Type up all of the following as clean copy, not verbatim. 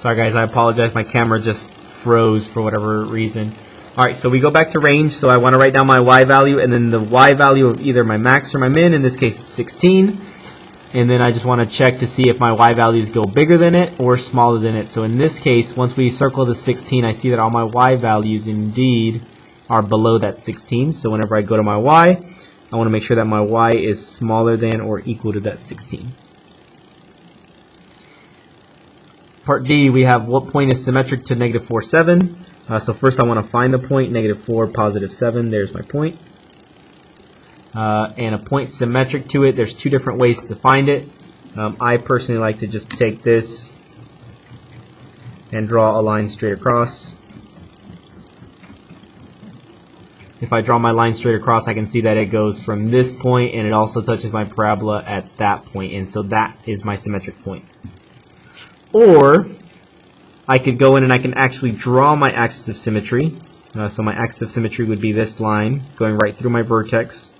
Sorry guys, I apologize, my camera just froze for whatever reason. Alright, so we go back to range, so I want to write down my y value, and then the y value of either my max or my min, in this case it's 16. And then I just want to check to see if my y values go bigger than it or smaller than it. So in this case, once we circle the 16, I see that all my y values indeed are below that 16. So whenever I go to my y, I want to make sure that my y is smaller than or equal to that 16. Part D, we have what point is symmetric to negative 4, 7. So first I want to find the point, negative 4, positive 7. There's my point. And a point symmetric to it, there's two different ways to find it. I personally like to just take this and draw a line straight across. If I draw my line straight across, I can see that it goes from this point and it also touches my parabola at that point, and so that is my symmetric point. Or I could go in and I can actually draw my axis of symmetry. So my axis of symmetry would be this line going right through my vertex.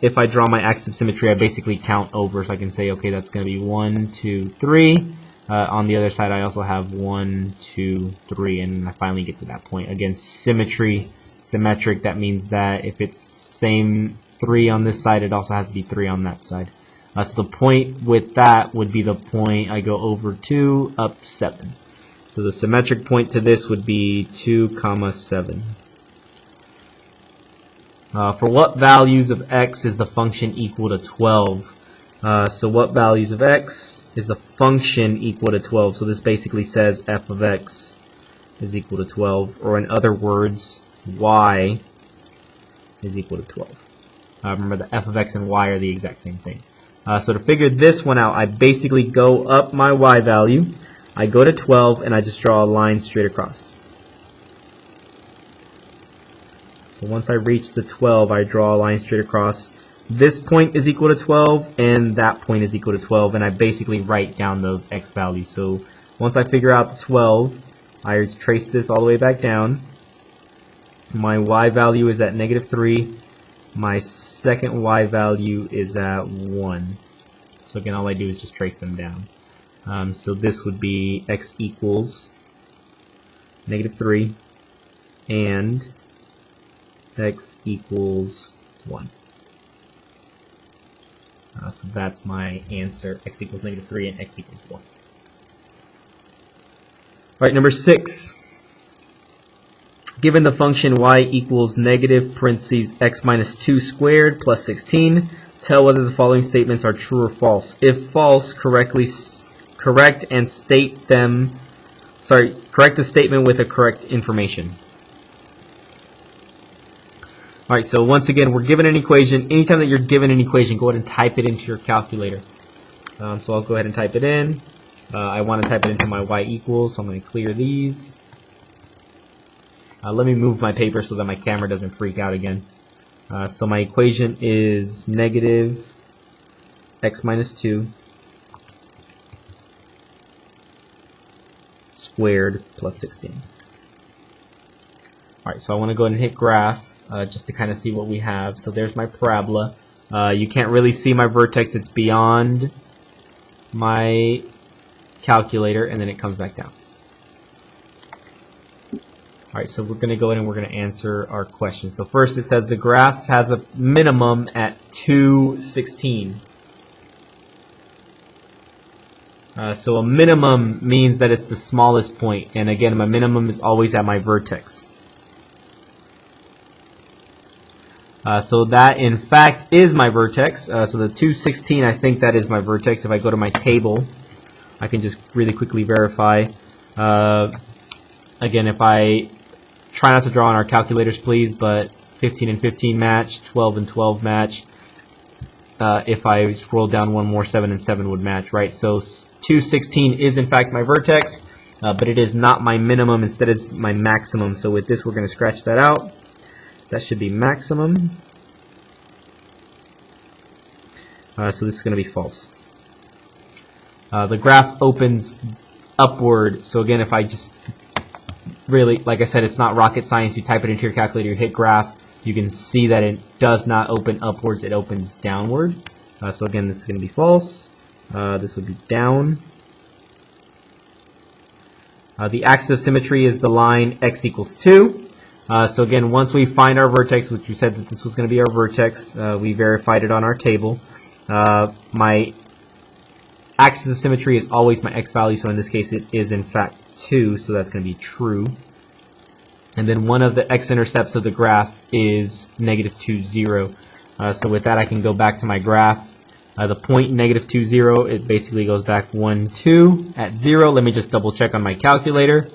If I draw my axis of symmetry, I basically count over, so I can say, okay, that's going to be 1, 2, 3. On the other side, I also have 1, 2, 3, and I finally get to that point. Again, symmetry, symmetric, that means that if it's same 3 on this side, it also has to be 3 on that side. So the point with that would be the point I go over 2, up 7. So the symmetric point to this would be 2, 7. For what values of x is the function equal to 12? So what values of x is the function equal to 12? So this basically says f of x is equal to 12, or in other words, y is equal to 12. Remember, the f of x and y are the exact same thing. So to figure this one out, I basically go up my y value, I go to 12, and I just draw a line straight across. So once I reach the 12, I draw a line straight across. This point is equal to 12, and that point is equal to 12, and I basically write down those x values. So once I figure out the 12, I trace this all the way back down. My y value is at negative 3. My second y value is at 1. So again, all I do is just trace them down. So this would be x equals negative 3 and x equals 1. So that's my answer, x equals negative 3 and x equals 1. Alright, number 6. Given the function y equals negative parentheses x minus 2 squared plus 16, tell whether the following statements are true or false. If false, correct the statement with the correct information. Alright, so once again, we're given an equation. Anytime that you're given an equation, go ahead and type it into your calculator. So I'll go ahead and type it in. I want to type it into my y equals, so I'm going to clear these. Let me move my paper so that my camera doesn't freak out again. So my equation is negative x minus 2 squared plus 16. Alright, so I want to go ahead and hit graph just to kind of see what we have. So there's my parabola. You can't really see my vertex, it's beyond my calculator, and then it comes back down. Alright, so we're going to go in and we're going to answer our question. So first it says the graph has a minimum at 216. So a minimum means that it's the smallest point. And again, my minimum is always at my vertex. So that in fact is my vertex. So the 216, I think that is my vertex. If I go to my table, I can just really quickly verify. Again, if I try not to draw on our calculators, please, but 15 and 15 match, 12 and 12 match. If I scroll down one more, 7 and 7 would match, right? So 216 is in fact my vertex, but it is not my minimum. Instead, it's my maximum. So with this, we're going to scratch that out. That should be maximum. So this is going to be false. The graph opens upward. So again, if I just really, like I said, it's not rocket science. You type it into your calculator, you hit graph, you can see that it does not open upwards, it opens downward. So again, this is going to be false. This would be down. The axis of symmetry is the line x equals 2. So again, once we find our vertex, which we said that this was going to be our vertex, we verified it on our table. My axis of symmetry is always my x value, so in this case it is in fact 2, so that's going to be true. And then one of the x-intercepts of the graph is -2, 0. So with that I can go back to my graph. The point -2, 0, it basically goes back 1, 2 at 0. Let me just double check on my calculator.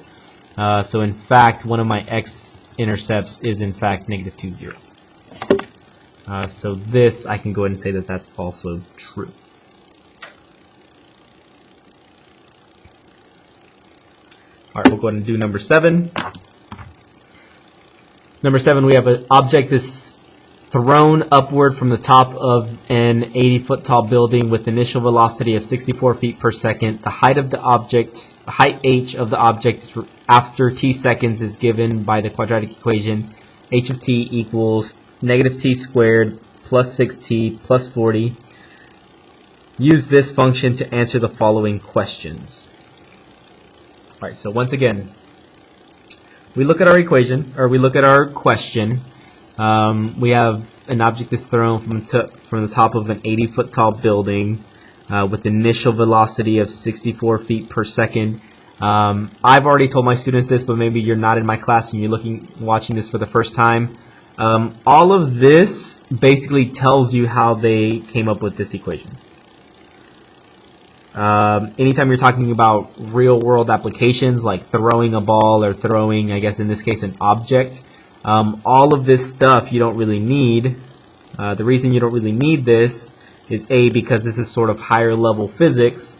So in fact, one of my x-intercepts is in fact -2, 0. So this, I can go ahead and say that that's also true. Alright, we'll go ahead and do number 7. Number 7, we have an object that's thrown upward from the top of an 80-foot tall building with initial velocity of 64 feet per second. The height of the object, the height h of the object after t seconds is given by the quadratic equation h of t equals -t squared plus 6t plus 40. Use this function to answer the following questions. Alright, so once again, we look at our equation, or we look at our question. We have an object that's thrown from the top of an 80-foot tall building with initial velocity of 64 feet per second. I've already told my students this, but maybe you're not in my class and you're watching this for the first time. All of this basically tells you how they came up with this equation. Anytime you're talking about real world applications like throwing a ball or throwing, I guess in this case, an object, all of this stuff you don't really need. The reason you don't really need this is A, because this is sort of higher level physics,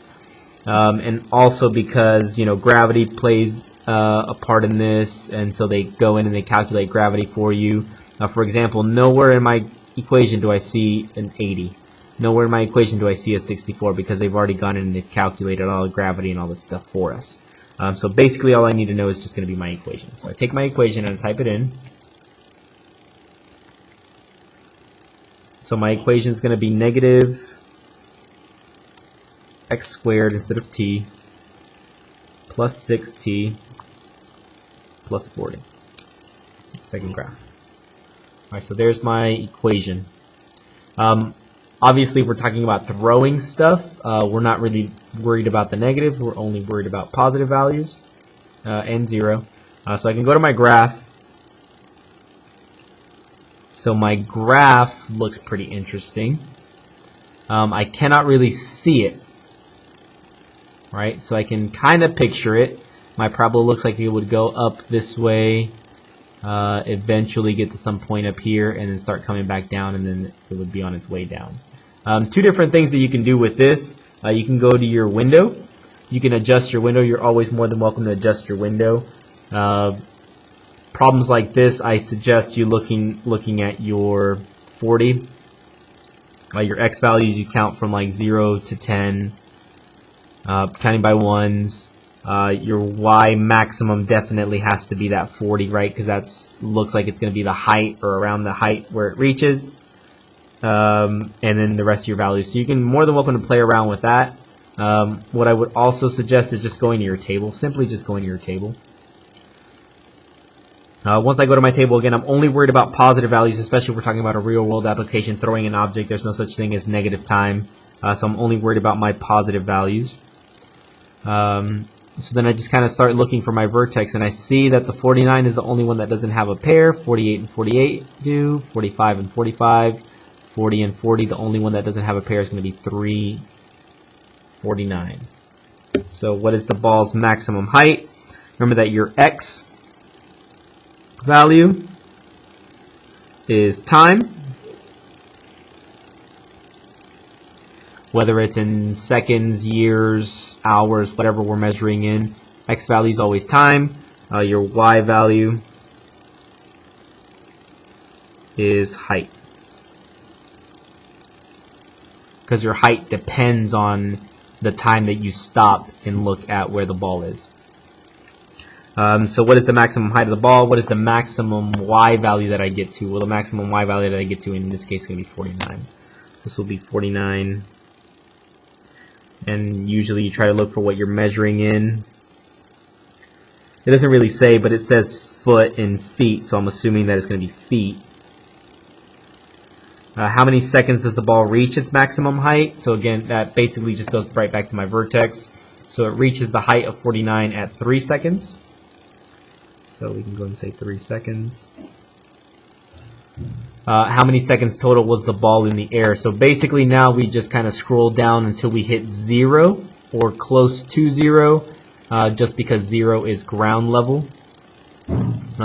and also because, you know, gravity plays a part in this, and so they go in and they calculate gravity for you. For example, nowhere in my equation do I see an 80. Nowhere in my equation do I see a 64 because they've already gone in and they've calculated all the gravity and all this stuff for us. So basically all I need to know is just going to be my equation. So I take my equation and I type it in. So my equation is going to be negative x squared instead of t plus 6t plus 40. Second graph. Alright, so there's my equation. Obviously, we're talking about throwing stuff. We're not really worried about the negative. We're only worried about positive values and 0. So I can go to my graph. So my graph looks pretty interesting. I cannot really see it, right? So I can kind of picture it. My parabola looks like it would go up this way, eventually get to some point up here, and then start coming back down, and then it would be on its way down. Two different things that you can do with this. You can go to your window. You can adjust your window. You're always more than welcome to adjust your window. Problems like this, I suggest you looking at your 40. Your x values, you count from like 0 to 10, counting by ones. Your y maximum definitely has to be that 40, right? Because that's looks like it's going to be the height or around the height where it reaches. And then the rest of your values. So you can more than welcome to play around with that. What I would also suggest is just going to your table. Simply just going to your table. Once I go to my table, again, I'm only worried about positive values, especially if we're talking about a real world application, throwing an object. There's no such thing as negative time. So I'm only worried about my positive values. So then I just kind of start looking for my vertex, and I see that the 49 is the only one that doesn't have a pair. 48 and 48 do. 45 and 45. 40 and 40, the only one that doesn't have a pair is going to be 349. So what is the ball's maximum height? Remember that your x value is time. Whether it's in seconds, years, hours, whatever we're measuring in, x value is always time. Your y value is height. Because your height depends on the time that you stop and look at where the ball is. So what is the maximum height of the ball? What is the maximum y value that I get to? Well, the maximum y value that I get to in this case is going to be 49. This will be 49. And usually you try to look for what you're measuring in. It doesn't really say, but it says foot in feet, so I'm assuming that it's going to be feet. How many seconds does the ball reach its maximum height? So again, that basically just goes right back to my vertex. So it reaches the height of 49 at 3 seconds. So we can go and say 3 seconds. How many seconds total was the ball in the air? So basically now we just kind of scroll down until we hit 0 or close to 0, just because 0 is ground level.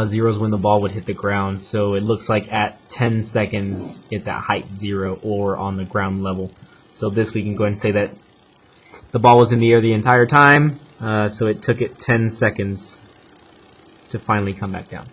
0 is when the ball would hit the ground, so it looks like at 10 seconds it's at height 0 or on the ground level. So this we can go ahead and say that the ball was in the air the entire time, so it took it 10 seconds to finally come back down.